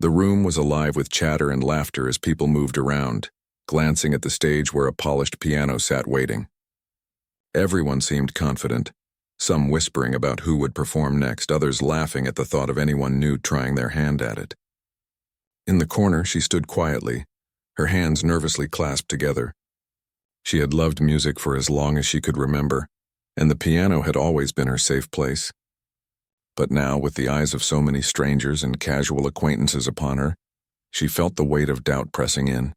The room was alive with chatter and laughter as people moved around, glancing at the stage where a polished piano sat waiting. Everyone seemed confident, some whispering about who would perform next, others laughing at the thought of anyone new trying their hand at it. In the corner, she stood quietly, her hands nervously clasped together. She had loved music for as long as she could remember, and the piano had always been her safe place. But now, with the eyes of so many strangers and casual acquaintances upon her, she felt the weight of doubt pressing in.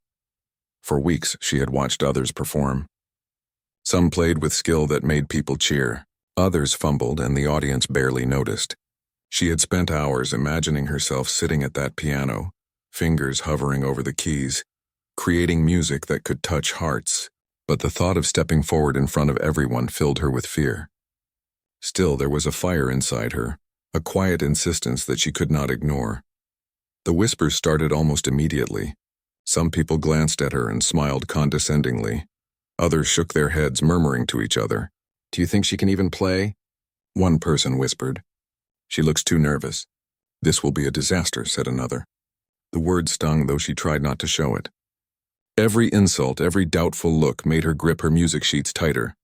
For weeks, she had watched others perform. Some played with skill that made people cheer. Others fumbled and the audience barely noticed. She had spent hours imagining herself sitting at that piano, fingers hovering over the keys, creating music that could touch hearts, but the thought of stepping forward in front of everyone filled her with fear. Still, there was a fire inside her, a quiet insistence that she could not ignore. The whispers started almost immediately. Some people glanced at her and smiled condescendingly. Others shook their heads, murmuring to each other, "Do you think she can even play?" One person whispered, "She looks too nervous." "This will be a disaster," said another. The word stung, though she tried not to show it. Every insult, every doubtful look made her grip her music sheets tighter,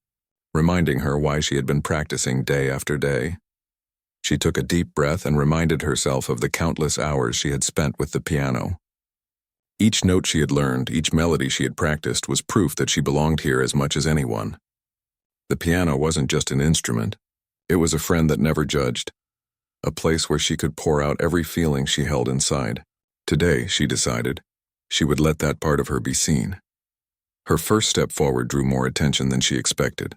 reminding her why she had been practicing day after day. She took a deep breath and reminded herself of the countless hours she had spent with the piano. Each note she had learned, each melody she had practiced was proof that she belonged here as much as anyone. The piano wasn't just an instrument. It was a friend that never judged, a place where she could pour out every feeling she held inside. Today, she decided, she would let that part of her be seen. Her first step forward drew more attention than she expected.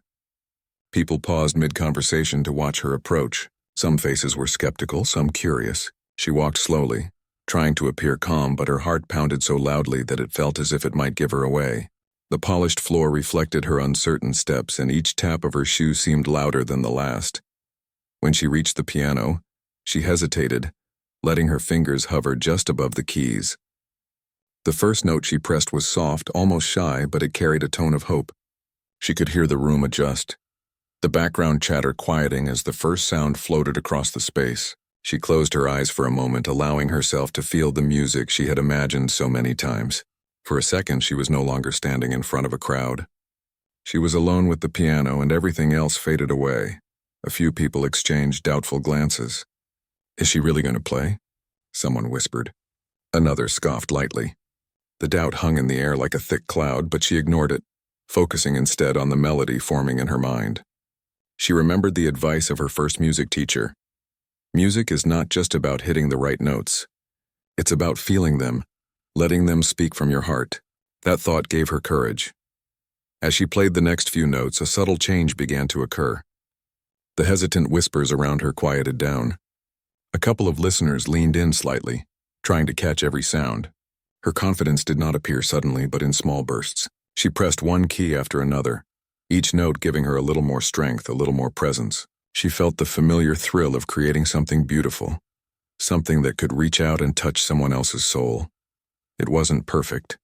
People paused mid-conversation to watch her approach. Some faces were skeptical, some curious. She walked slowly, trying to appear calm, but her heart pounded so loudly that it felt as if it might give her away. The polished floor reflected her uncertain steps, and each tap of her shoe seemed louder than the last. When she reached the piano, she hesitated, letting her fingers hover just above the keys. The first note she pressed was soft, almost shy, but it carried a tone of hope. She could hear the room adjust, the background chatter quieting as the first sound floated across the space. She closed her eyes for a moment, allowing herself to feel the music she had imagined so many times. For a second, she was no longer standing in front of a crowd. She was alone with the piano, and everything else faded away. A few people exchanged doubtful glances. "Is she really going to play?" someone whispered. Another scoffed lightly. The doubt hung in the air like a thick cloud, but she ignored it, focusing instead on the melody forming in her mind. She remembered the advice of her first music teacher. Music is not just about hitting the right notes. It's about feeling them, letting them speak from your heart. That thought gave her courage. As she played the next few notes, a subtle change began to occur. The hesitant whispers around her quieted down. A couple of listeners leaned in slightly, trying to catch every sound. Her confidence did not appear suddenly, but in small bursts. She pressed one key after another, each note giving her a little more strength, a little more presence. She felt the familiar thrill of creating something beautiful, something that could reach out and touch someone else's soul. It wasn't perfect,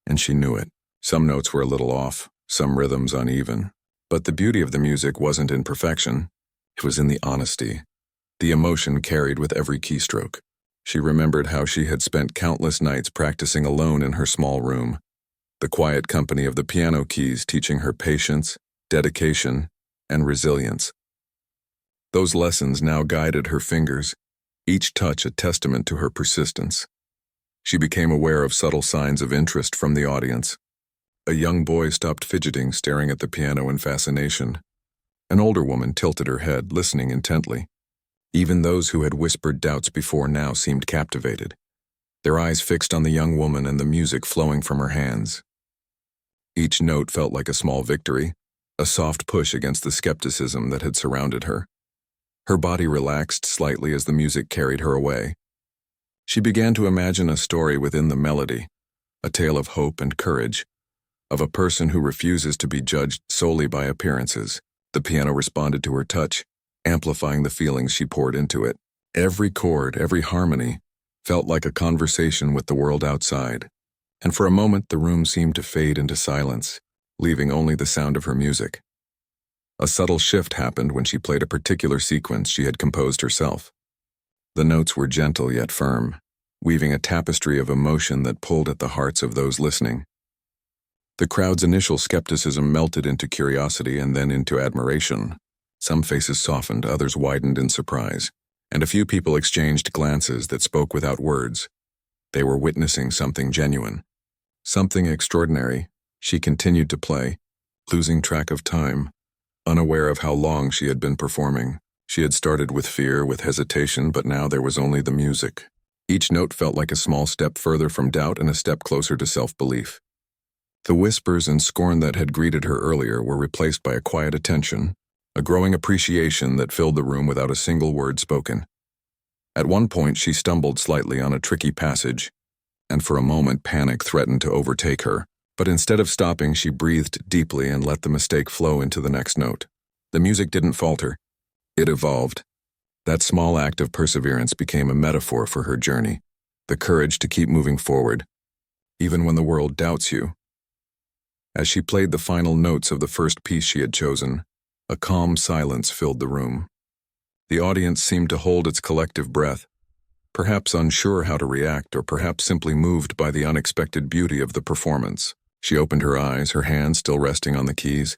and she knew it. Some notes were a little off, some rhythms uneven. But the beauty of the music wasn't in perfection. It was in the honesty, the emotion carried with every keystroke. She remembered how she had spent countless nights practicing alone in her small room, the quiet company of the piano keys teaching her patience, dedication, and resilience. Those lessons now guided her fingers, each touch a testament to her persistence. She became aware of subtle signs of interest from the audience. A young boy stopped fidgeting, staring at the piano in fascination. An older woman tilted her head, listening intently. Even those who had whispered doubts before now seemed captivated, their eyes fixed on the young woman and the music flowing from her hands. Each note felt like a small victory, a soft push against the skepticism that had surrounded her. Her body relaxed slightly as the music carried her away. She began to imagine a story within the melody, a tale of hope and courage, of a person who refuses to be judged solely by appearances. The piano responded to her touch, amplifying the feelings she poured into it. Every chord, every harmony, felt like a conversation with the world outside, and for a moment the room seemed to fade into silence, leaving only the sound of her music. A subtle shift happened when she played a particular sequence she had composed herself. The notes were gentle yet firm, weaving a tapestry of emotion that pulled at the hearts of those listening. The crowd's initial skepticism melted into curiosity and then into admiration. Some faces softened, others widened in surprise, and a few people exchanged glances that spoke without words. They were witnessing something genuine, something extraordinary. She continued to play, losing track of time, unaware of how long she had been performing. She had started with fear, with hesitation, but now there was only the music. Each note felt like a small step further from doubt and a step closer to self-belief. The whispers and scorn that had greeted her earlier were replaced by a quiet attention, a growing appreciation that filled the room without a single word spoken. At one point, she stumbled slightly on a tricky passage, and for a moment panic threatened to overtake her. But instead of stopping, she breathed deeply and let the mistake flow into the next note. The music didn't falter. It evolved. That small act of perseverance became a metaphor for her journey, the courage to keep moving forward, even when the world doubts you. As she played the final notes of the first piece she had chosen, a calm silence filled the room. The audience seemed to hold its collective breath, perhaps unsure how to react or perhaps simply moved by the unexpected beauty of the performance. She opened her eyes, her hands still resting on the keys,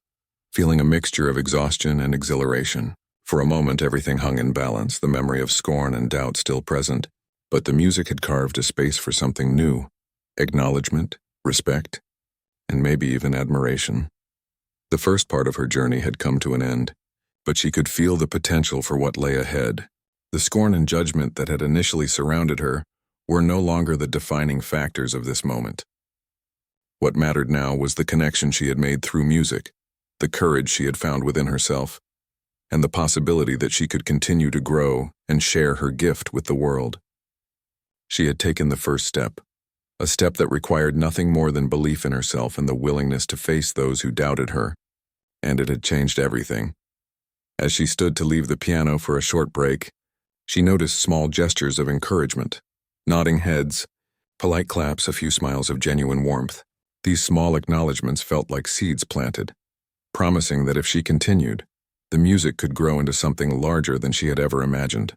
feeling a mixture of exhaustion and exhilaration. For a moment, everything hung in balance, the memory of scorn and doubt still present, but the music had carved a space for something new: acknowledgement, respect, and maybe even admiration. The first part of her journey had come to an end, but she could feel the potential for what lay ahead. The scorn and judgment that had initially surrounded her were no longer the defining factors of this moment. What mattered now was the connection she had made through music, the courage she had found within herself, and the possibility that she could continue to grow and share her gift with the world. She had taken the first step, a step that required nothing more than belief in herself and the willingness to face those who doubted her, and it had changed everything. As she stood to leave the piano for a short break, she noticed small gestures of encouragement, nodding heads, polite claps, a few smiles of genuine warmth. These small acknowledgments felt like seeds planted, promising that if she continued, the music could grow into something larger than she had ever imagined.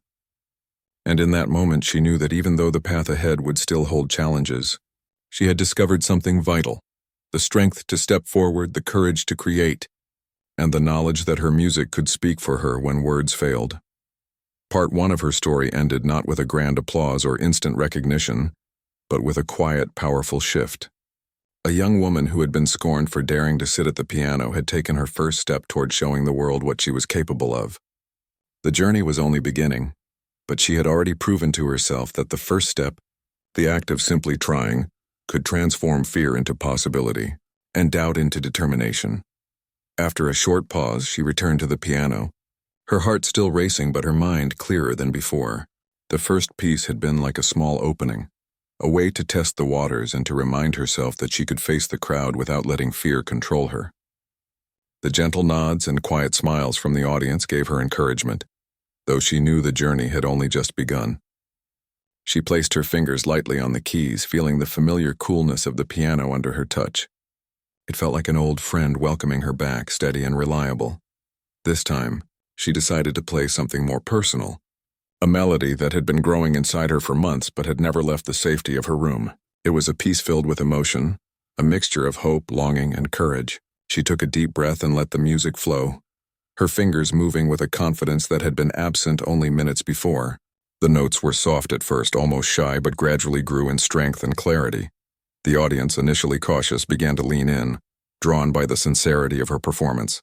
And in that moment, she knew that even though the path ahead would still hold challenges, she had discovered something vital: the strength to step forward, the courage to create, and the knowledge that her music could speak for her when words failed. Part one of her story ended not with a grand applause or instant recognition, but with a quiet, powerful shift. A young woman who had been scorned for daring to sit at the piano had taken her first step toward showing the world what she was capable of. The journey was only beginning, but she had already proven to herself that the first step, the act of simply trying, could transform fear into possibility and doubt into determination. After a short pause, she returned to the piano, her heart still racing but her mind clearer than before. The first piece had been like a small opening, a way to test the waters and to remind herself that she could face the crowd without letting fear control her. The gentle nods and quiet smiles from the audience gave her encouragement, though she knew the journey had only just begun. She placed her fingers lightly on the keys, feeling the familiar coolness of the piano under her touch. It felt like an old friend welcoming her back, steady and reliable. This time, she decided to play something more personal, a melody that had been growing inside her for months but had never left the safety of her room. It was a piece filled with emotion, a mixture of hope, longing, and courage. She took a deep breath and let the music flow, her fingers moving with a confidence that had been absent only minutes before. The notes were soft at first, almost shy, but gradually grew in strength and clarity. The audience, initially cautious, began to lean in, drawn by the sincerity of her performance.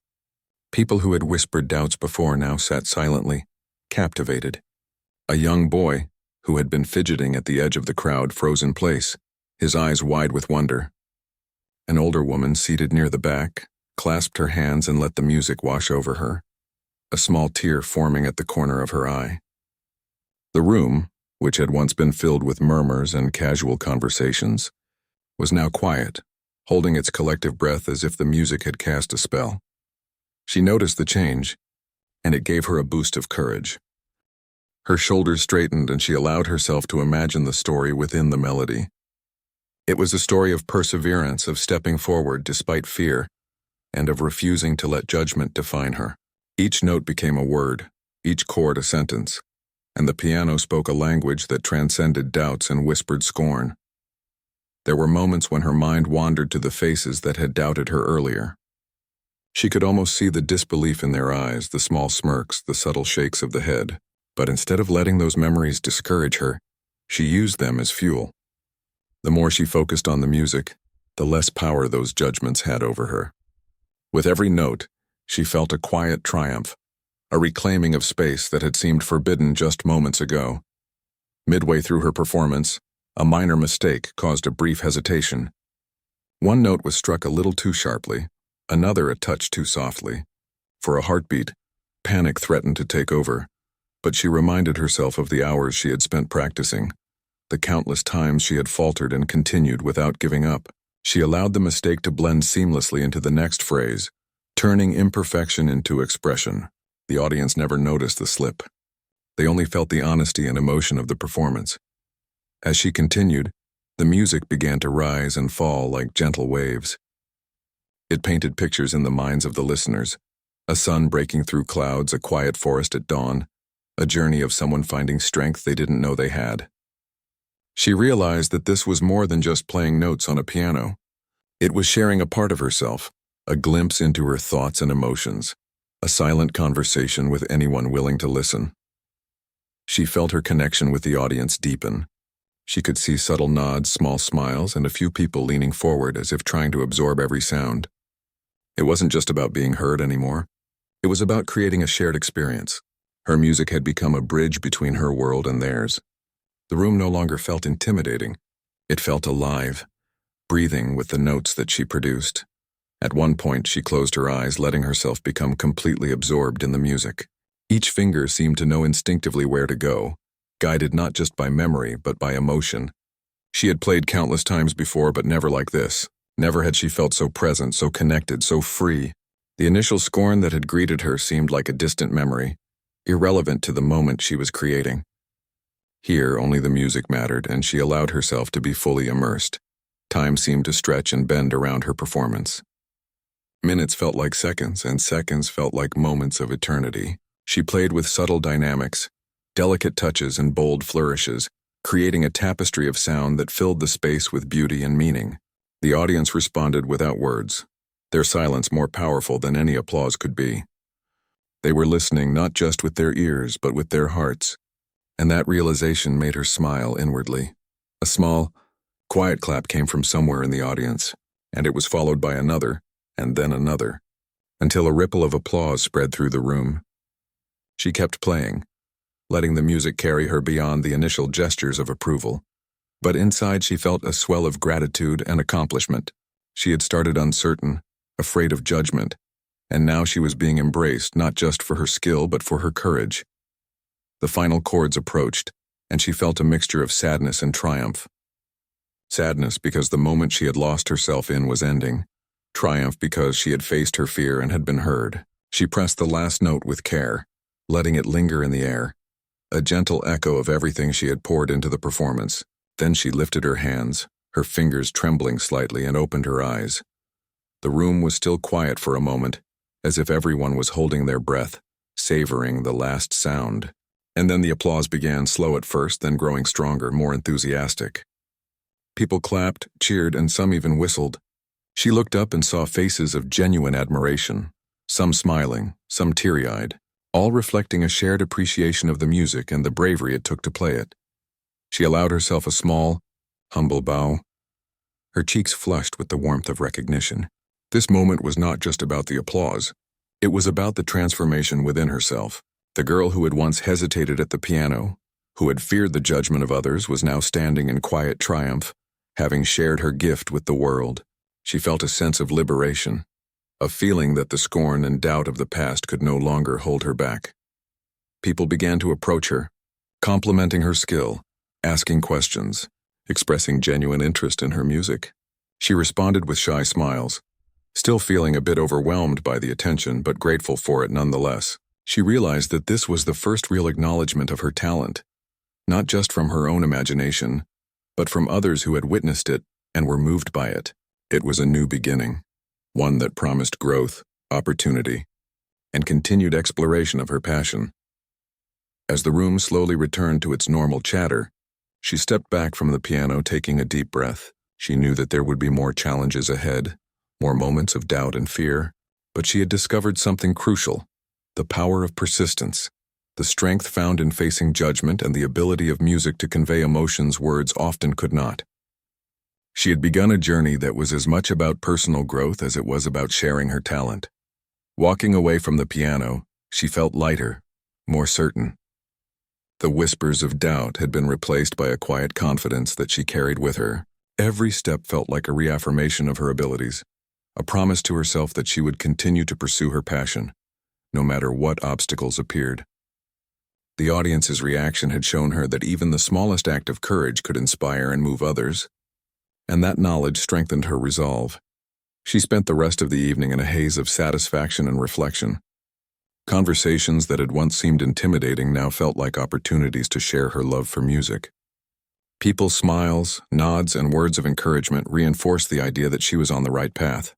People who had whispered doubts before now sat silently, captivated. A young boy, who had been fidgeting at the edge of the crowd, froze in place, his eyes wide with wonder. An older woman seated near the back clasped her hands and let the music wash over her, a small tear forming at the corner of her eye. The room, which had once been filled with murmurs and casual conversations, was now quiet, holding its collective breath as if the music had cast a spell. She noticed the change, and it gave her a boost of courage. Her shoulders straightened and she allowed herself to imagine the story within the melody. It was a story of perseverance, of stepping forward despite fear, and of refusing to let judgment define her. Each note became a word, each chord a sentence, and the piano spoke a language that transcended doubts and whispered scorn. There were moments when her mind wandered to the faces that had doubted her earlier. She could almost see the disbelief in their eyes, the small smirks, the subtle shakes of the head, but instead of letting those memories discourage her, she used them as fuel. The more she focused on the music, the less power those judgments had over her. With every note, she felt a quiet triumph, a reclaiming of space that had seemed forbidden just moments ago. Midway through her performance, a minor mistake caused a brief hesitation. One note was struck a little too sharply, another a touch too softly. For a heartbeat, panic threatened to take over, but she reminded herself of the hours she had spent practicing, the countless times she had faltered and continued without giving up. She allowed the mistake to blend seamlessly into the next phrase, turning imperfection into expression. The audience never noticed the slip. They only felt the honesty and emotion of the performance. As she continued, the music began to rise and fall like gentle waves. It painted pictures in the minds of the listeners, a sun breaking through clouds, a quiet forest at dawn, a journey of someone finding strength they didn't know they had. She realized that this was more than just playing notes on a piano. It was sharing a part of herself, a glimpse into her thoughts and emotions, a silent conversation with anyone willing to listen. She felt her connection with the audience deepen. She could see subtle nods, small smiles, and a few people leaning forward as if trying to absorb every sound. It wasn't just about being heard anymore. It was about creating a shared experience. Her music had become a bridge between her world and theirs. The room no longer felt intimidating. It felt alive, breathing with the notes that she produced. At one point, she closed her eyes, letting herself become completely absorbed in the music. Each finger seemed to know instinctively where to go, guided not just by memory, but by emotion. She had played countless times before, but never like this. Never had she felt so present, so connected, so free. The initial scorn that had greeted her seemed like a distant memory, irrelevant to the moment she was creating. Here, only the music mattered, and she allowed herself to be fully immersed. Time seemed to stretch and bend around her performance. Minutes felt like seconds, and seconds felt like moments of eternity. She played with subtle dynamics, delicate touches and bold flourishes, creating a tapestry of sound that filled the space with beauty and meaning. The audience responded without words, their silence more powerful than any applause could be. They were listening not just with their ears, but with their hearts, and that realization made her smile inwardly. A small, quiet clap came from somewhere in the audience, and it was followed by another, and then another, until a ripple of applause spread through the room. She kept playing, letting the music carry her beyond the initial gestures of approval. But inside she felt a swell of gratitude and accomplishment. She had started uncertain, afraid of judgment, and now she was being embraced not just for her skill but for her courage. The final chords approached, and she felt a mixture of sadness and triumph. Sadness because the moment she had lost herself in was ending. Triumph because she had faced her fear and had been heard. She pressed the last note with care, letting it linger in the air, a gentle echo of everything she had poured into the performance. Then she lifted her hands, her fingers trembling slightly, and opened her eyes. The room was still quiet for a moment, as if everyone was holding their breath, savoring the last sound. And then the applause began, slow at first, then growing stronger, more enthusiastic. People clapped, cheered, and some even whistled. She looked up and saw faces of genuine admiration, some smiling, some teary-eyed, all reflecting a shared appreciation of the music and the bravery it took to play it. She allowed herself a small, humble bow, her cheeks flushed with the warmth of recognition. This moment was not just about the applause. It was about the transformation within herself. The girl who had once hesitated at the piano, who had feared the judgment of others, was now standing in quiet triumph, having shared her gift with the world. She felt a sense of liberation, a feeling that the scorn and doubt of the past could no longer hold her back. People began to approach her, complimenting her skill, asking questions, expressing genuine interest in her music. She responded with shy smiles, still feeling a bit overwhelmed by the attention but grateful for it nonetheless. She realized that this was the first real acknowledgement of her talent, not just from her own imagination, but from others who had witnessed it and were moved by it. It was a new beginning, one that promised growth, opportunity, and continued exploration of her passion. As the room slowly returned to its normal chatter, she stepped back from the piano, taking a deep breath. She knew that there would be more challenges ahead, more moments of doubt and fear, but she had discovered something crucial: the power of persistence, the strength found in facing judgment, and the ability of music to convey emotions words often could not. She had begun a journey that was as much about personal growth as it was about sharing her talent. Walking away from the piano, she felt lighter, more certain. The whispers of doubt had been replaced by a quiet confidence that she carried with her. Every step felt like a reaffirmation of her abilities, a promise to herself that she would continue to pursue her passion, no matter what obstacles appeared. The audience's reaction had shown her that even the smallest act of courage could inspire and move others, and that knowledge strengthened her resolve. She spent the rest of the evening in a haze of satisfaction and reflection. Conversations that had once seemed intimidating now felt like opportunities to share her love for music. People's smiles, nods, and words of encouragement reinforced the idea that she was on the right path.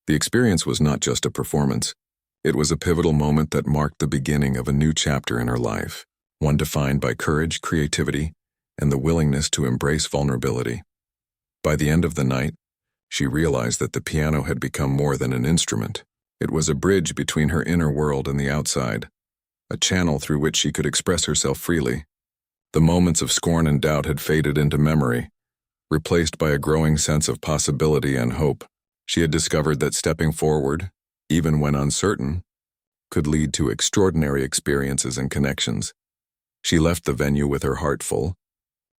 The experience was not just a performance. It was a pivotal moment that marked the beginning of a new chapter in her life, one defined by courage, creativity, and the willingness to embrace vulnerability. By the end of the night, she realized that the piano had become more than an instrument. It was a bridge between her inner world and the outside, a channel through which she could express herself freely. The moments of scorn and doubt had faded into memory, replaced by a growing sense of possibility and hope. She had discovered that stepping forward, even when uncertain, could lead to extraordinary experiences and connections. She left the venue with her heart full,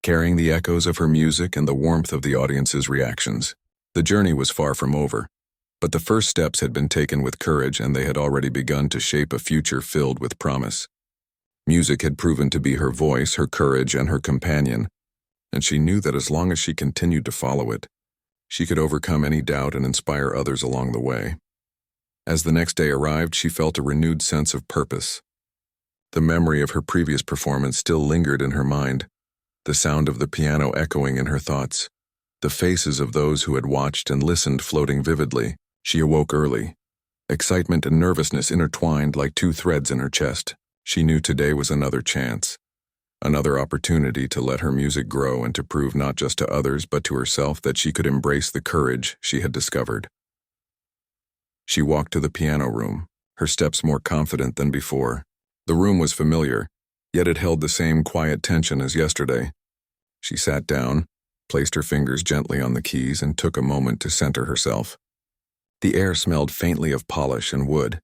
carrying the echoes of her music and the warmth of the audience's reactions. The journey was far from over, but the first steps had been taken with courage, and they had already begun to shape a future filled with promise. Music had proven to be her voice, her courage, and her companion, and she knew that as long as she continued to follow it, she could overcome any doubt and inspire others along the way. As the next day arrived, she felt a renewed sense of purpose. The memory of her previous performance still lingered in her mind, the sound of the piano echoing in her thoughts, the faces of those who had watched and listened floating vividly. She awoke early, excitement and nervousness intertwined like two threads in her chest. She knew today was another chance, another opportunity to let her music grow and to prove not just to others but to herself that she could embrace the courage she had discovered. She walked to the piano room, her steps more confident than before. The room was familiar, yet it held the same quiet tension as yesterday. She sat down, placed her fingers gently on the keys, and took a moment to center herself. The air smelled faintly of polish and wood,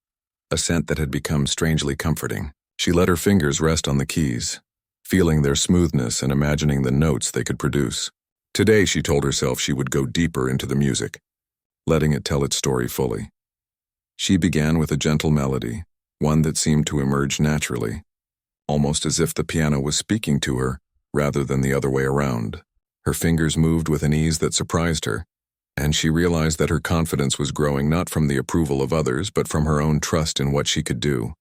a scent that had become strangely comforting. She let her fingers rest on the keys, feeling their smoothness and imagining the notes they could produce. Today, she told herself she would go deeper into the music, letting it tell its story fully. She began with a gentle melody, one that seemed to emerge naturally, almost as if the piano was speaking to her rather than the other way around. Her fingers moved with an ease that surprised her, and she realized that her confidence was growing not from the approval of others but from her own trust in what she could do.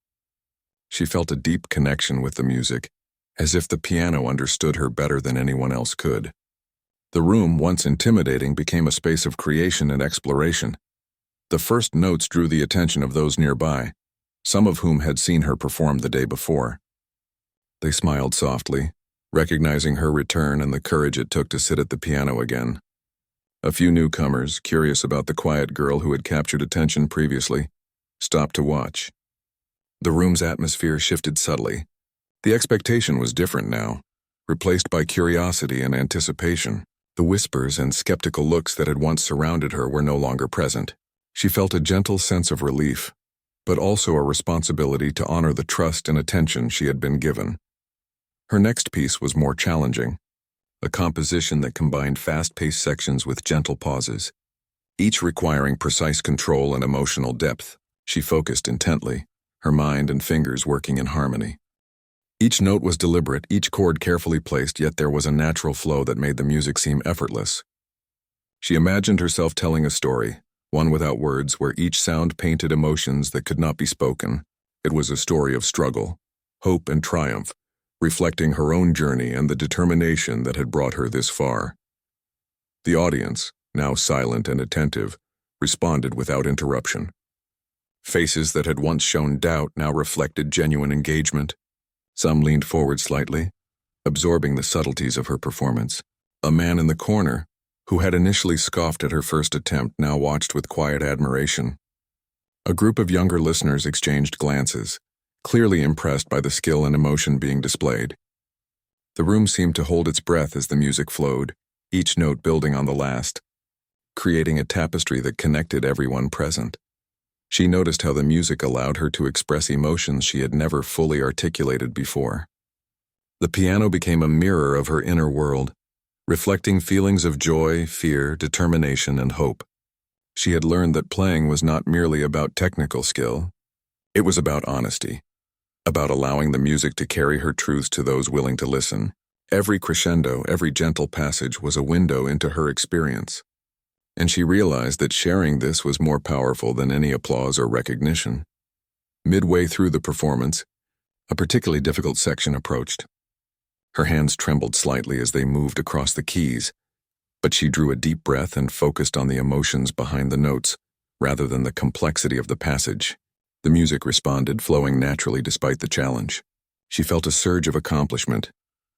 She felt a deep connection with the music, as if the piano understood her better than anyone else could. The room, once intimidating, became a space of creation and exploration. The first notes drew the attention of those nearby, some of whom had seen her perform the day before. They smiled softly, recognizing her return and the courage it took to sit at the piano again. A few newcomers, curious about the quiet girl who had captured attention previously, stopped to watch. The room's atmosphere shifted subtly. The expectation was different now, replaced by curiosity and anticipation. The whispers and skeptical looks that had once surrounded her were no longer present. She felt a gentle sense of relief, but also a responsibility to honor the trust and attention she had been given. Her next piece was more challenging, a composition that combined fast-paced sections with gentle pauses, each requiring precise control and emotional depth. She focused intently, her mind and fingers working in harmony. Each note was deliberate, each chord carefully placed, yet there was a natural flow that made the music seem effortless. She imagined herself telling a story, one without words, where each sound painted emotions that could not be spoken. It was a story of struggle, hope, and triumph, reflecting her own journey and the determination that had brought her this far. The audience, now silent and attentive, responded without interruption. Faces that had once shown doubt now reflected genuine engagement. Some leaned forward slightly, absorbing the subtleties of her performance. A man in the corner, who had initially scoffed at her first attempt, now watched with quiet admiration. A group of younger listeners exchanged glances, clearly impressed by the skill and emotion being displayed. The room seemed to hold its breath as the music flowed, each note building on the last, creating a tapestry that connected everyone present. She noticed how the music allowed her to express emotions she had never fully articulated before. The piano became a mirror of her inner world, reflecting feelings of joy, fear, determination, and hope. She had learned that playing was not merely about technical skill. It was about honesty, about allowing the music to carry her truths to those willing to listen. Every crescendo, every gentle passage was a window into her experience, and she realized that sharing this was more powerful than any applause or recognition. Midway through the performance, a particularly difficult section approached. Her hands trembled slightly as they moved across the keys, but she drew a deep breath and focused on the emotions behind the notes, rather than the complexity of the passage. The music responded, flowing naturally despite the challenge. She felt a surge of accomplishment,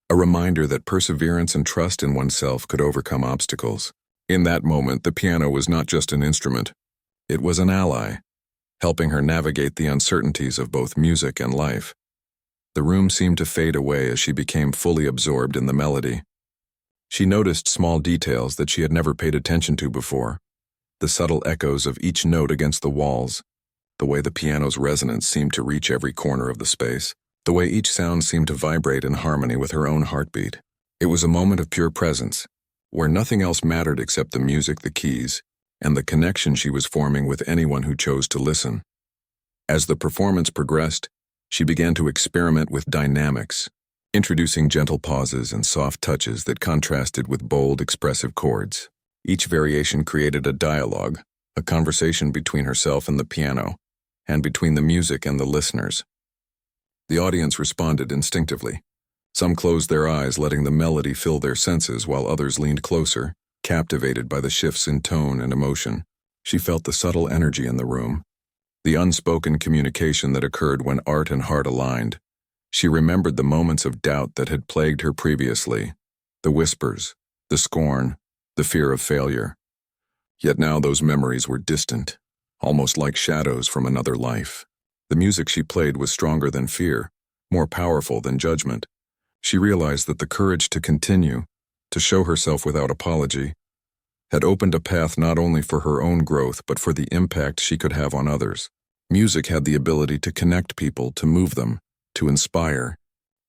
a reminder that perseverance and trust in oneself could overcome obstacles. In that moment, the piano was not just an instrument. It was an ally, helping her navigate the uncertainties of both music and life. The room seemed to fade away as she became fully absorbed in the melody. She noticed small details that she had never paid attention to before, the subtle echoes of each note against the walls, the way the piano's resonance seemed to reach every corner of the space, the way each sound seemed to vibrate in harmony with her own heartbeat. It was a moment of pure presence, where nothing else mattered except the music, the keys, and the connection she was forming with anyone who chose to listen. As the performance progressed, she began to experiment with dynamics, introducing gentle pauses and soft touches that contrasted with bold, expressive chords. Each variation created a dialogue, a conversation between herself and the piano, and between the music and the listeners. The audience responded instinctively. Some closed their eyes, letting the melody fill their senses, while others leaned closer, captivated by the shifts in tone and emotion. She felt the subtle energy in the room, the unspoken communication that occurred when art and heart aligned. She remembered the moments of doubt that had plagued her previously, the whispers, the scorn, the fear of failure. Yet now those memories were distant, almost like shadows from another life. The music she played was stronger than fear, more powerful than judgment. She realized that the courage to continue, to show herself without apology, had opened a path not only for her own growth but for the impact she could have on others. Music had the ability to connect people, to move them, to inspire,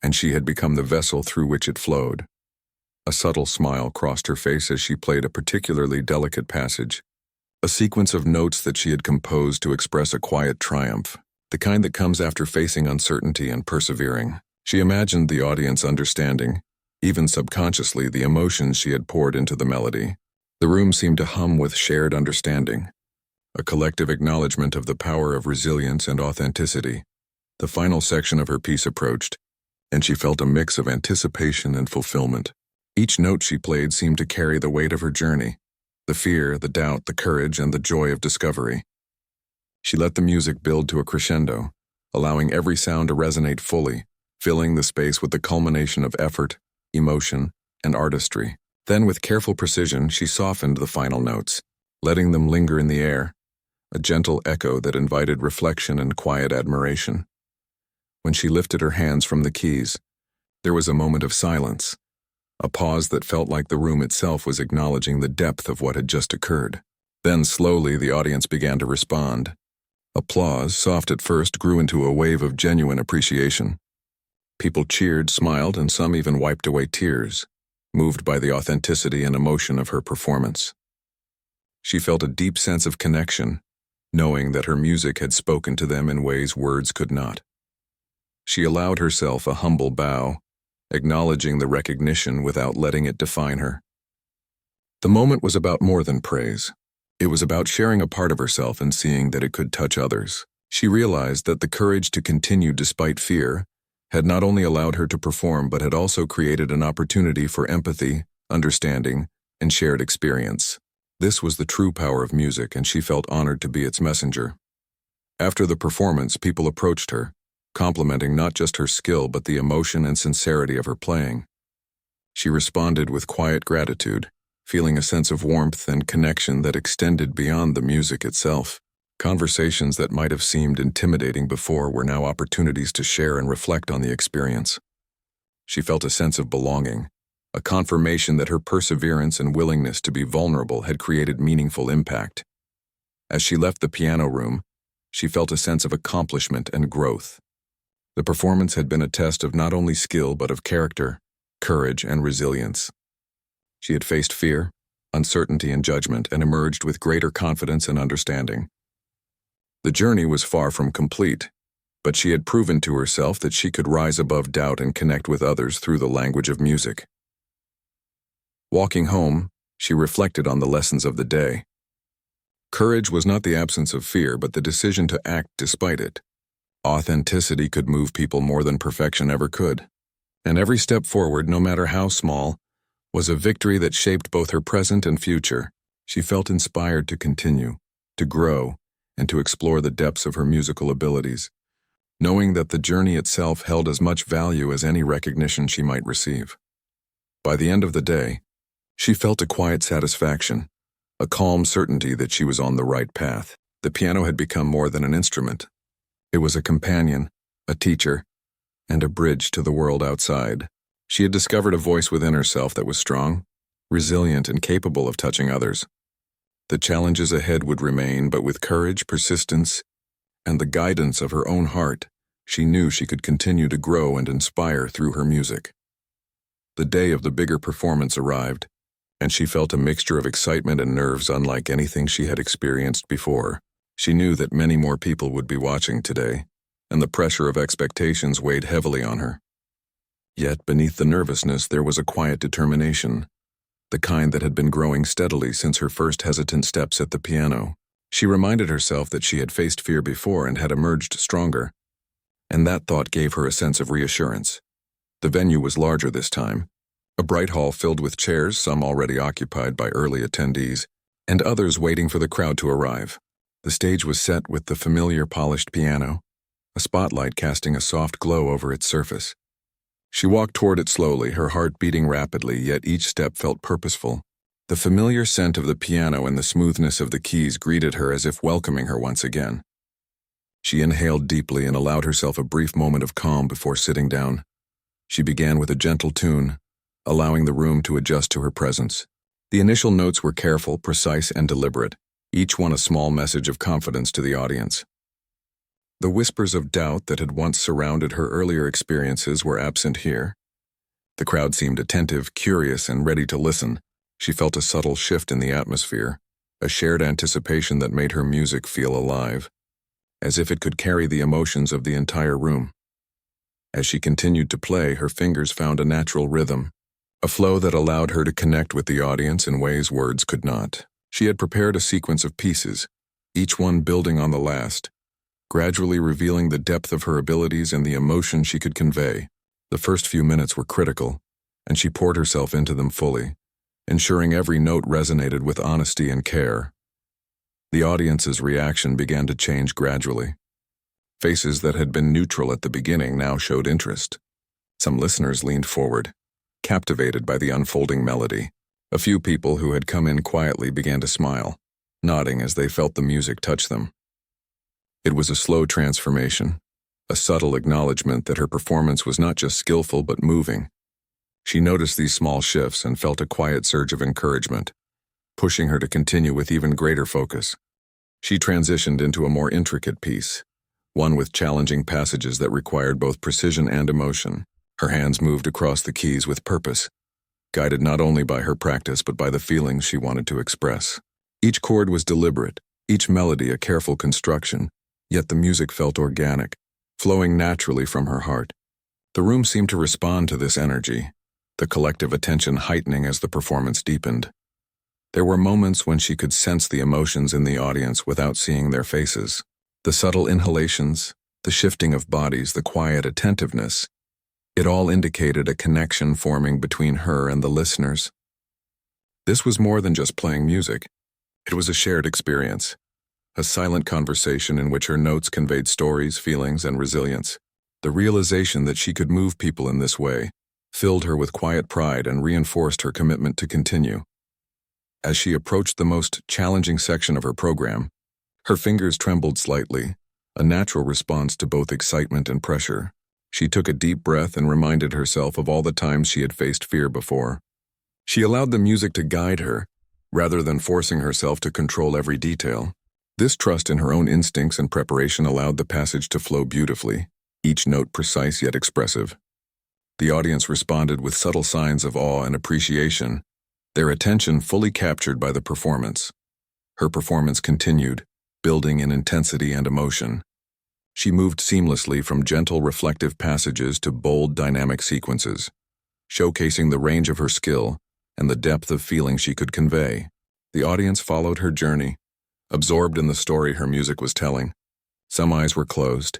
and she had become the vessel through which it flowed. A subtle smile crossed her face as she played a particularly delicate passage, a sequence of notes that she had composed to express a quiet triumph, the kind that comes after facing uncertainty and persevering. She imagined the audience understanding, even subconsciously, the emotions she had poured into the melody. The room seemed to hum with shared understanding, a collective acknowledgement of the power of resilience and authenticity. The final section of her piece approached, and she felt a mix of anticipation and fulfillment. Each note she played seemed to carry the weight of her journey, the fear, the doubt, the courage, and the joy of discovery. She let the music build to a crescendo, allowing every sound to resonate fully, filling the space with the culmination of effort, emotion, and artistry. Then, with careful precision, she softened the final notes, letting them linger in the air, a gentle echo that invited reflection and quiet admiration. When she lifted her hands from the keys, there was a moment of silence, a pause that felt like the room itself was acknowledging the depth of what had just occurred. Then, slowly, the audience began to respond. Applause, soft at first, grew into a wave of genuine appreciation. People cheered, smiled, and some even wiped away tears, moved by the authenticity and emotion of her performance. She felt a deep sense of connection, knowing that her music had spoken to them in ways words could not. She allowed herself a humble bow, acknowledging the recognition without letting it define her. The moment was about more than praise. It was about sharing a part of herself and seeing that it could touch others. She realized that the courage to continue despite fear had not only allowed her to perform but had also created an opportunity for empathy, understanding, and shared experience. This was the true power of music, and she felt honored to be its messenger. After the performance, people approached her, complimenting not just her skill but the emotion and sincerity of her playing. She responded with quiet gratitude, feeling a sense of warmth and connection that extended beyond the music itself. Conversations that might have seemed intimidating before were now opportunities to share and reflect on the experience. She felt a sense of belonging, a confirmation that her perseverance and willingness to be vulnerable had created meaningful impact. As she left the piano room, she felt a sense of accomplishment and growth. The performance had been a test of not only skill but of character, courage, and resilience. She had faced fear, uncertainty, and judgment and emerged with greater confidence and understanding. The journey was far from complete, but she had proven to herself that she could rise above doubt and connect with others through the language of music. Walking home, she reflected on the lessons of the day. Courage was not the absence of fear, but the decision to act despite it. Authenticity could move people more than perfection ever could. And every step forward, no matter how small, was a victory that shaped both her present and future. She felt inspired to continue, to grow, and to explore the depths of her musical abilities, knowing that the journey itself held as much value as any recognition she might receive. By the end of the day, she felt a quiet satisfaction, a calm certainty that she was on the right path. The piano had become more than an instrument. It was a companion, a teacher, and a bridge to the world outside. She had discovered a voice within herself that was strong, resilient, and capable of touching others. The challenges ahead would remain, but with courage, persistence, and the guidance of her own heart, she knew she could continue to grow and inspire through her music. The day of the bigger performance arrived, and she felt a mixture of excitement and nerves unlike anything she had experienced before. She knew that many more people would be watching today, and the pressure of expectations weighed heavily on her. Yet beneath the nervousness there was a quiet determination, the kind that had been growing steadily since her first hesitant steps at the piano. She reminded herself that she had faced fear before and had emerged stronger, and that thought gave her a sense of reassurance. The venue was larger this time, a bright hall filled with chairs, some already occupied by early attendees, and others waiting for the crowd to arrive. The stage was set with the familiar polished piano, a spotlight casting a soft glow over its surface. She walked toward it slowly, her heart beating rapidly, yet each step felt purposeful. The familiar scent of the piano and the smoothness of the keys greeted her as if welcoming her once again. She inhaled deeply and allowed herself a brief moment of calm before sitting down. She began with a gentle tune, allowing the room to adjust to her presence. The initial notes were careful, precise, and deliberate, each one a small message of confidence to the audience. The whispers of doubt that had once surrounded her earlier experiences were absent here. The crowd seemed attentive, curious, and ready to listen. She felt a subtle shift in the atmosphere, a shared anticipation that made her music feel alive, as if it could carry the emotions of the entire room. As she continued to play, her fingers found a natural rhythm, a flow that allowed her to connect with the audience in ways words could not. She had prepared a sequence of pieces, each one building on the last, gradually revealing the depth of her abilities and the emotion she could convey. The first few minutes were critical, and she poured herself into them fully, ensuring every note resonated with honesty and care. The audience's reaction began to change gradually. Faces that had been neutral at the beginning now showed interest. Some listeners leaned forward, captivated by the unfolding melody. A few people who had come in quietly began to smile, nodding as they felt the music touch them. It was a slow transformation, a subtle acknowledgement that her performance was not just skillful but moving. She noticed these small shifts and felt a quiet surge of encouragement, pushing her to continue with even greater focus. She transitioned into a more intricate piece, one with challenging passages that required both precision and emotion. Her hands moved across the keys with purpose, guided not only by her practice but by the feelings she wanted to express. Each chord was deliberate, each melody a careful construction, yet the music felt organic, flowing naturally from her heart. The room seemed to respond to this energy, the collective attention heightening as the performance deepened. There were moments when she could sense the emotions in the audience without seeing their faces. The subtle inhalations, the shifting of bodies, the quiet attentiveness, it all indicated a connection forming between her and the listeners. This was more than just playing music. It was a shared experience, a silent conversation in which her notes conveyed stories, feelings, and resilience. The realization that she could move people in this way filled her with quiet pride and reinforced her commitment to continue. As she approached the most challenging section of her program, her fingers trembled slightly, a natural response to both excitement and pressure. She took a deep breath and reminded herself of all the times she had faced fear before. She allowed the music to guide her, rather than forcing herself to control every detail. This trust in her own instincts and preparation allowed the passage to flow beautifully, each note precise yet expressive. The audience responded with subtle signs of awe and appreciation, their attention fully captured by the performance. Her performance continued, building in intensity and emotion. She moved seamlessly from gentle, reflective passages to bold, dynamic sequences, showcasing the range of her skill and the depth of feeling she could convey. The audience followed her journey, absorbed in the story her music was telling. Some eyes were closed,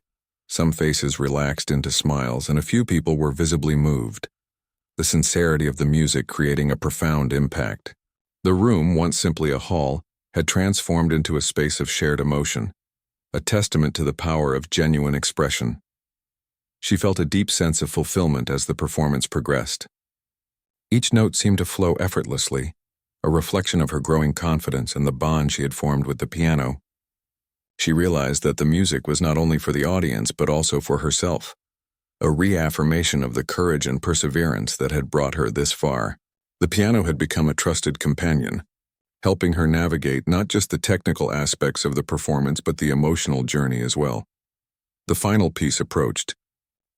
some faces relaxed into smiles, and a few people were visibly moved, the sincerity of the music creating a profound impact. The room, once simply a hall, had transformed into a space of shared emotion, a testament to the power of genuine expression. She felt a deep sense of fulfillment as the performance progressed. Each note seemed to flow effortlessly, a reflection of her growing confidence and the bond she had formed with the piano. She realized that the music was not only for the audience but also for herself, a reaffirmation of the courage and perseverance that had brought her this far. The piano had become a trusted companion, helping her navigate not just the technical aspects of the performance but the emotional journey as well. The final piece approached,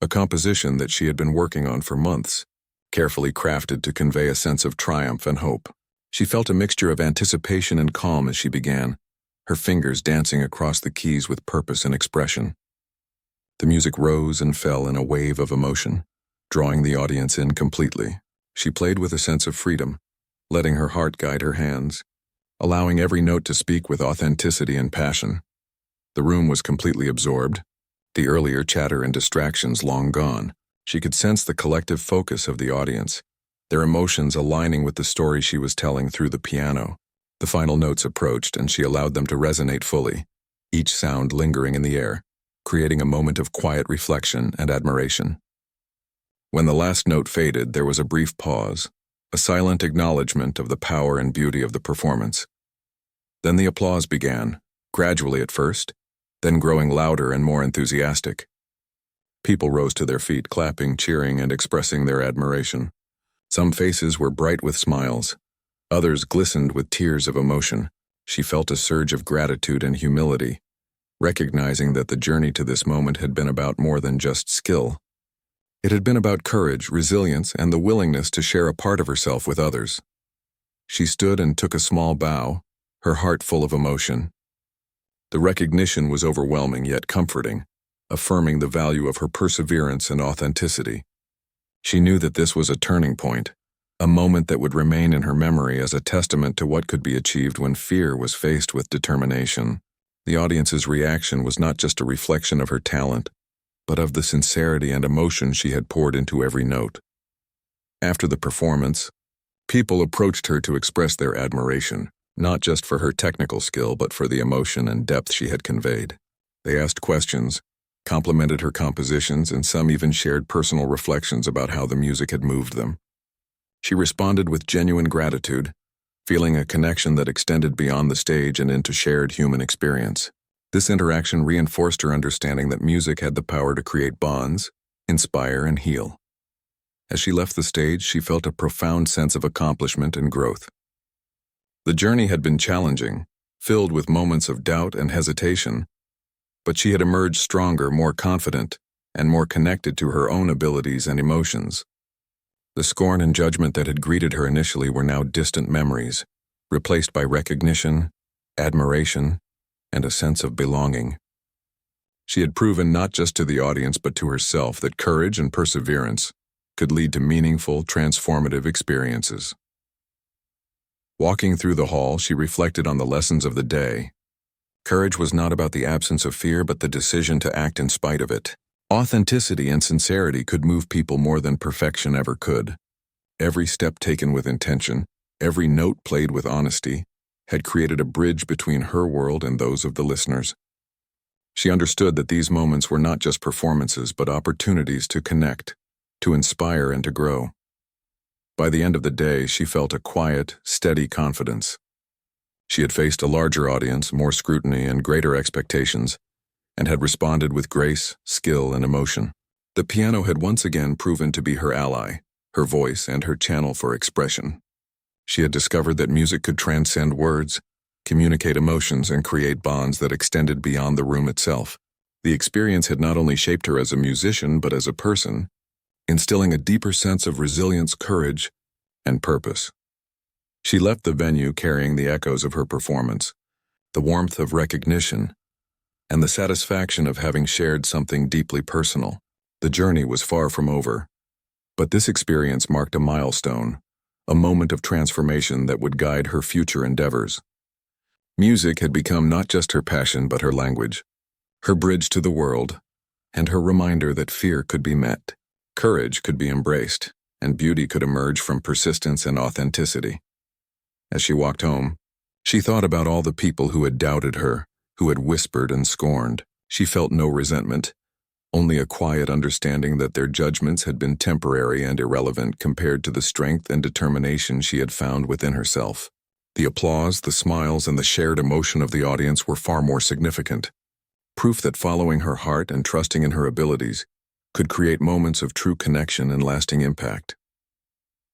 a composition that she had been working on for months, carefully crafted to convey a sense of triumph and hope. She felt a mixture of anticipation and calm as she began, her fingers dancing across the keys with purpose and expression. The music rose and fell in a wave of emotion, drawing the audience in completely. She played with a sense of freedom, letting her heart guide her hands, allowing every note to speak with authenticity and passion. The room was completely absorbed, the earlier chatter and distractions long gone. She could sense the collective focus of the audience, their emotions aligning with the story she was telling through the piano. The final notes approached, and she allowed them to resonate fully, each sound lingering in the air, creating a moment of quiet reflection and admiration. When the last note faded, there was a brief pause, a silent acknowledgement of the power and beauty of the performance. Then the applause began, gradually at first, then growing louder and more enthusiastic. People rose to their feet, clapping, cheering, and expressing their admiration. Some faces were bright with smiles, others glistened with tears of emotion. She felt a surge of gratitude and humility, recognizing that the journey to this moment had been about more than just skill. It had been about courage, resilience, and the willingness to share a part of herself with others. She stood and took a small bow, her heart full of emotion. The recognition was overwhelming yet comforting, affirming the value of her perseverance and authenticity. She knew that this was a turning point, a moment that would remain in her memory as a testament to what could be achieved when fear was faced with determination. The audience's reaction was not just a reflection of her talent, but of the sincerity and emotion she had poured into every note. After the performance, people approached her to express their admiration, not just for her technical skill but for the emotion and depth she had conveyed. They asked questions, complimented her compositions, and some even shared personal reflections about how the music had moved them. She responded with genuine gratitude, feeling a connection that extended beyond the stage and into shared human experience. This interaction reinforced her understanding that music had the power to create bonds, inspire, and heal. As she left the stage, she felt a profound sense of accomplishment and growth. The journey had been challenging, filled with moments of doubt and hesitation, but she had emerged stronger, more confident, and more connected to her own abilities and emotions. The scorn and judgment that had greeted her initially were now distant memories, replaced by recognition, admiration, and a sense of belonging. She had proven not just to the audience but to herself that courage and perseverance could lead to meaningful, transformative experiences. Walking through the hall, she reflected on the lessons of the day. Courage was not about the absence of fear but the decision to act in spite of it. Authenticity and sincerity could move people more than perfection ever could. Every step taken with intention, every note played with honesty, had created a bridge between her world and those of the listeners. She understood that these moments were not just performances but opportunities to connect, to inspire, and to grow. By the end of the day, she felt a quiet, steady confidence. She had faced a larger audience, more scrutiny, and greater expectations, and had responded with grace, skill, and emotion. The piano had once again proven to be her ally, her voice, and her channel for expression. She had discovered that music could transcend words, communicate emotions, and create bonds that extended beyond the room itself. The experience had not only shaped her as a musician but as a person, instilling a deeper sense of resilience, courage, and purpose. She left the venue carrying the echoes of her performance, the warmth of recognition, and the satisfaction of having shared something deeply personal. The journey was far from over, but this experience marked a milestone, a moment of transformation that would guide her future endeavors. Music had become not just her passion but her language, her bridge to the world, and her reminder that fear could be met, courage could be embraced, and beauty could emerge from persistence and authenticity. As she walked home, she thought about all the people who had doubted her, who had whispered and scorned. She felt no resentment, only a quiet understanding that their judgments had been temporary and irrelevant compared to the strength and determination she had found within herself. The applause, the smiles, and the shared emotion of the audience were far more significant, proof that following her heart and trusting in her abilities could create moments of true connection and lasting impact.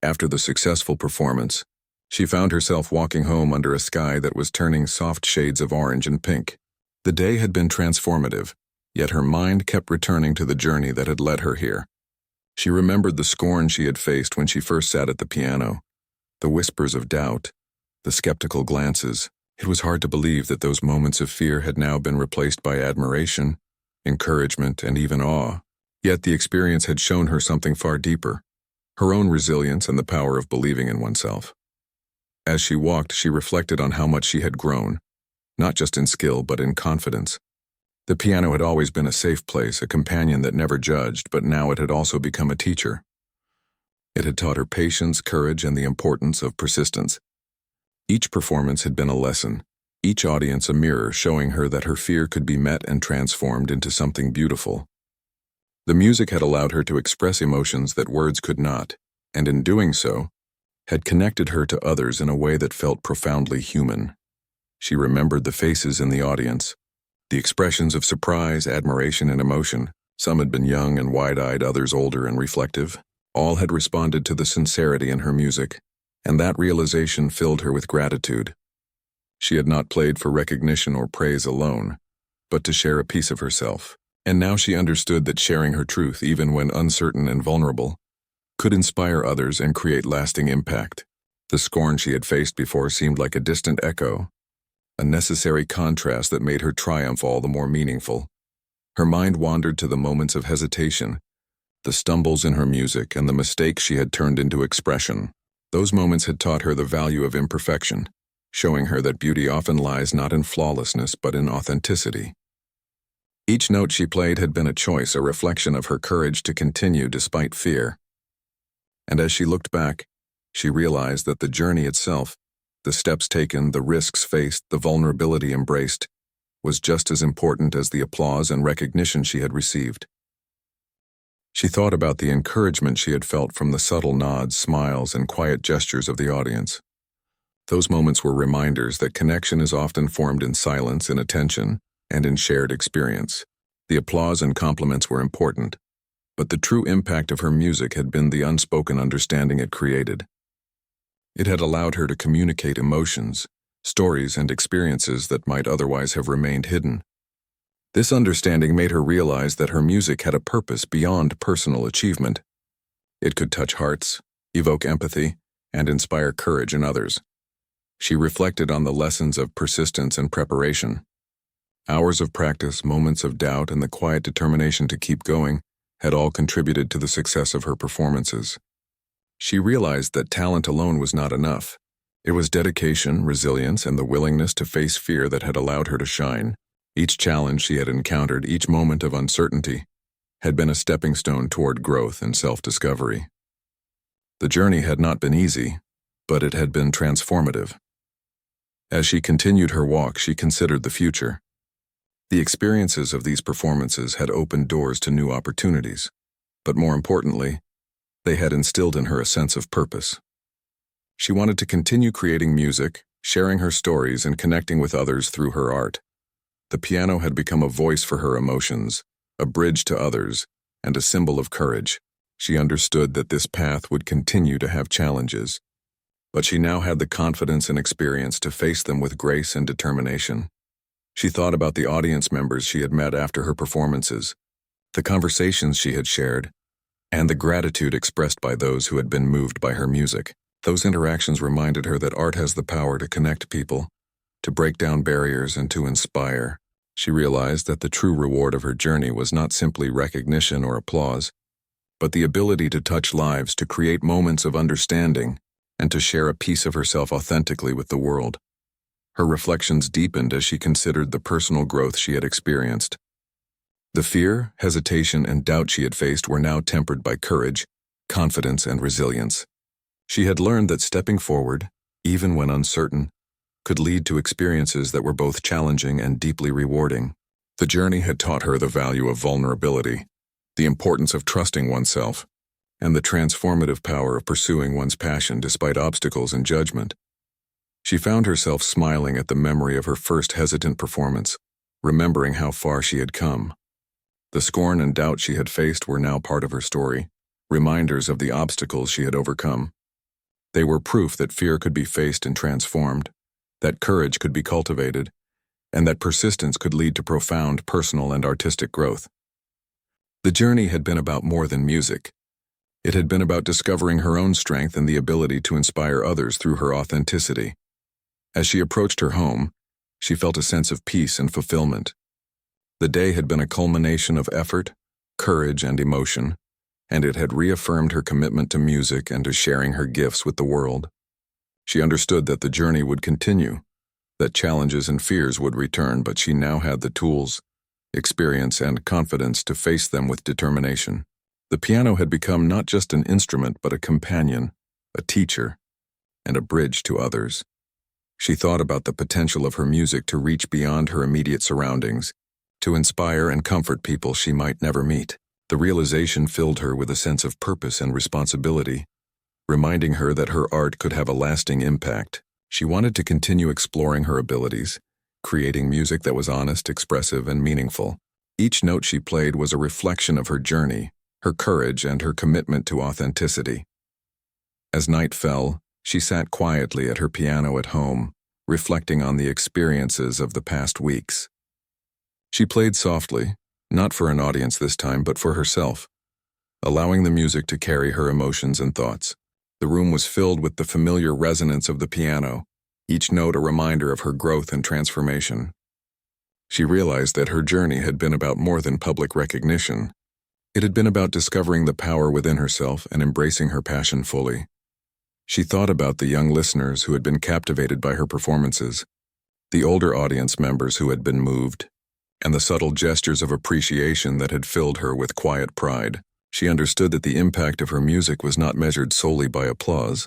After the successful performance, she found herself walking home under a sky that was turning soft shades of orange and pink. The day had been transformative, yet her mind kept returning to the journey that had led her here. She remembered the scorn she had faced when she first sat at the piano, the whispers of doubt, the skeptical glances. It was hard to believe that those moments of fear had now been replaced by admiration, encouragement, and even awe. Yet the experience had shown her something far deeper, her own resilience and the power of believing in oneself. As she walked, she reflected on how much she had grown, not just in skill but in confidence. The piano had always been a safe place, a companion that never judged, but now it had also become a teacher. It had taught her patience, courage, and the importance of persistence. Each performance had been a lesson, each audience a mirror showing her that her fear could be met and transformed into something beautiful. The music had allowed her to express emotions that words could not, and in doing so, had connected her to others in a way that felt profoundly human. She remembered the faces in the audience, the expressions of surprise, admiration, and emotion. Some had been young and wide-eyed, others older and reflective. All had responded to the sincerity in her music, and that realization filled her with gratitude. She had not played for recognition or praise alone, but to share a piece of herself. And now she understood that sharing her truth, even when uncertain and vulnerable, could inspire others and create lasting impact. The scorn she had faced before seemed like a distant echo, a necessary contrast that made her triumph all the more meaningful. Her mind wandered to the moments of hesitation, the stumbles in her music, and the mistakes she had turned into expression. Those moments had taught her the value of imperfection, showing her that beauty often lies not in flawlessness but in authenticity. Each note she played had been a choice, a reflection of her courage to continue despite fear. And as she looked back, she realized that the journey itself, the steps taken, the risks faced, the vulnerability embraced, was just as important as the applause and recognition she had received. She thought about the encouragement she had felt from the subtle nods, smiles, and quiet gestures of the audience. Those moments were reminders that connection is often formed in silence, in attention, and in shared experience. The applause and compliments were important, but the true impact of her music had been the unspoken understanding it created. It had allowed her to communicate emotions, stories, and experiences that might otherwise have remained hidden. This understanding made her realize that her music had a purpose beyond personal achievement. It could touch hearts, evoke empathy, and inspire courage in others. She reflected on the lessons of persistence and preparation. Hours of practice, moments of doubt, and the quiet determination to keep going had all contributed to the success of her performances. She realized that talent alone was not enough. It was dedication, resilience, and the willingness to face fear that had allowed her to shine. Each challenge she had encountered, each moment of uncertainty, had been a stepping stone toward growth and self-discovery. The journey had not been easy, but it had been transformative. As she continued her walk, she considered the future. The experiences of these performances had opened doors to new opportunities, but more importantly, they had instilled in her a sense of purpose. She wanted to continue creating music, sharing her stories, and connecting with others through her art. The piano had become a voice for her emotions, a bridge to others, and a symbol of courage. She understood that this path would continue to have challenges, but she now had the confidence and experience to face them with grace and determination. She thought about the audience members she had met after her performances, the conversations she had shared, and the gratitude expressed by those who had been moved by her music. Those interactions reminded her that art has the power to connect people, to break down barriers, and to inspire. She realized that the true reward of her journey was not simply recognition or applause, but the ability to touch lives, to create moments of understanding, and to share a piece of herself authentically with the world. Her reflections deepened as she considered the personal growth she had experienced. The fear, hesitation, and doubt she had faced were now tempered by courage, confidence, and resilience. She had learned that stepping forward, even when uncertain, could lead to experiences that were both challenging and deeply rewarding. The journey had taught her the value of vulnerability, the importance of trusting oneself, and the transformative power of pursuing one's passion despite obstacles and judgment. She found herself smiling at the memory of her first hesitant performance, remembering how far she had come. The scorn and doubt she had faced were now part of her story, reminders of the obstacles she had overcome. They were proof that fear could be faced and transformed, that courage could be cultivated, and that persistence could lead to profound personal and artistic growth. The journey had been about more than music. It had been about discovering her own strength and the ability to inspire others through her authenticity. As she approached her home, she felt a sense of peace and fulfillment. The day had been a culmination of effort, courage, and emotion, and it had reaffirmed her commitment to music and to sharing her gifts with the world. She understood that the journey would continue, that challenges and fears would return, but she now had the tools, experience, and confidence to face them with determination. The piano had become not just an instrument, but a companion, a teacher, and a bridge to others. She thought about the potential of her music to reach beyond her immediate surroundings, to inspire and comfort people she might never meet. The realization filled her with a sense of purpose and responsibility, reminding her that her art could have a lasting impact. She wanted to continue exploring her abilities, creating music that was honest, expressive, and meaningful. Each note she played was a reflection of her journey, her courage, and her commitment to authenticity. As night fell, she sat quietly at her piano at home, reflecting on the experiences of the past weeks. She played softly, not for an audience this time, but for herself, allowing the music to carry her emotions and thoughts. The room was filled with the familiar resonance of the piano, each note a reminder of her growth and transformation. She realized that her journey had been about more than public recognition. It had been about discovering the power within herself and embracing her passion fully. She thought about the young listeners who had been captivated by her performances, the older audience members who had been moved, and the subtle gestures of appreciation that had filled her with quiet pride. She understood that the impact of her music was not measured solely by applause,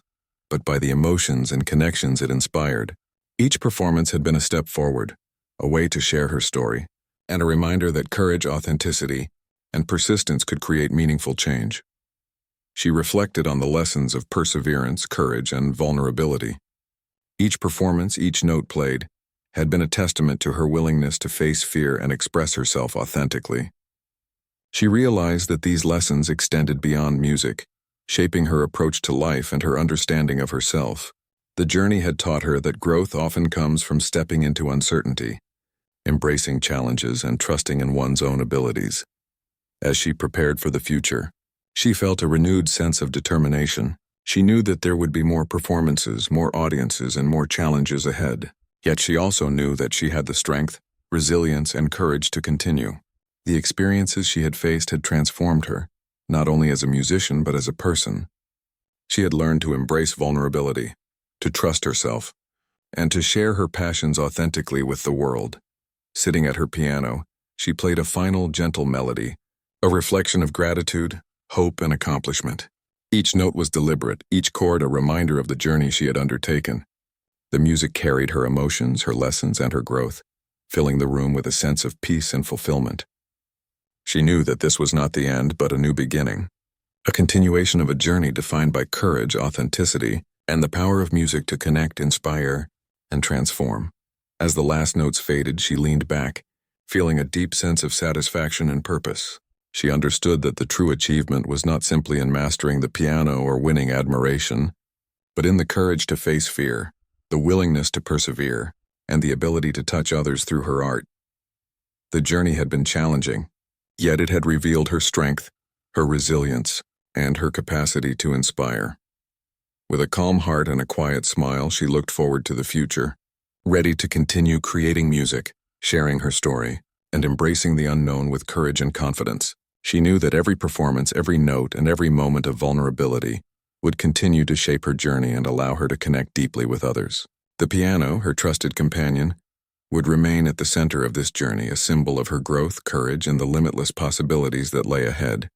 but by the emotions and connections it inspired. Each performance had been a step forward, a way to share her story, and a reminder that courage, authenticity, and persistence could create meaningful change. She reflected on the lessons of perseverance, courage, and vulnerability. Each performance, each note played, had been a testament to her willingness to face fear and express herself authentically. She realized that these lessons extended beyond music, shaping her approach to life and her understanding of herself. The journey had taught her that growth often comes from stepping into uncertainty, embracing challenges, and trusting in one's own abilities. As she prepared for the future, she felt a renewed sense of determination. She knew that there would be more performances, more audiences, and more challenges ahead. Yet she also knew that she had the strength, resilience, and courage to continue. The experiences she had faced had transformed her, not only as a musician but as a person. She had learned to embrace vulnerability, to trust herself, and to share her passions authentically with the world. Sitting at her piano, she played a final, gentle melody, a reflection of gratitude, hope, and accomplishment. Each note was deliberate, each chord a reminder of the journey she had undertaken. The music carried her emotions, her lessons, and her growth, filling the room with a sense of peace and fulfillment. She knew that this was not the end, but a new beginning, a continuation of a journey defined by courage, authenticity, and the power of music to connect, inspire, and transform. As the last notes faded, she leaned back, feeling a deep sense of satisfaction and purpose. She understood that the true achievement was not simply in mastering the piano or winning admiration, but in the courage to face fear, the willingness to persevere, and the ability to touch others through her art. The journey had been challenging, yet it had revealed her strength, her resilience, and her capacity to inspire. With a calm heart and a quiet smile, she looked forward to the future, ready to continue creating music, sharing her story, and embracing the unknown with courage and confidence. She knew that every performance, every note, and every moment of vulnerability would continue to shape her journey and allow her to connect deeply with others. The piano, her trusted companion, would remain at the center of this journey, a symbol of her growth, courage, and the limitless possibilities that lay ahead.